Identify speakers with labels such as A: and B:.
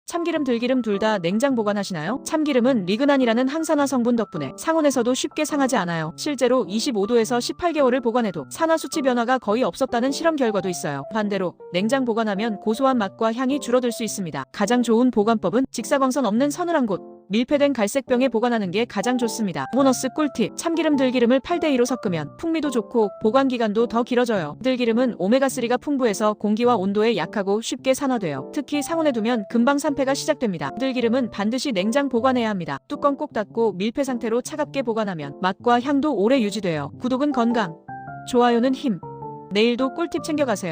A: 참기름, 들기름 둘 다 냉장 보관하시나요? 참기름은 리그난이라는 항산화 성분 덕분에 상온에서도 쉽게 상하지 않아요. 실제로 25도에서 18개월을 보관해도 산화 수치 변화가 거의 없었다는 실험 결과도 있어요. 반대로 냉장 보관하면 고소한 맛과 향이 줄어들 수 있습니다. 가장 좋은 보관법은 직사광선 없는 서늘한 곳, 밀폐된 갈색병에 보관하는 게 가장 좋습니다. 보너스 꿀팁, 참기름, 들기름을 8대2로 섞으면 풍미도 좋고 보관기간도 더 길어져요. 들기름은 오메가3가 풍부해서 공기와 온도에 약하고 쉽게 산화돼요. 특히 상온에 두면 금방 산패가 시작됩니다. 들기름은 반드시 냉장 보관해야 합니다. 뚜껑 꼭 닫고 밀폐 상태로 차갑게 보관하면 맛과 향도 오래 유지돼요. 구독은 건강, 좋아요는 힘. 내일도 꿀팁 챙겨가세요.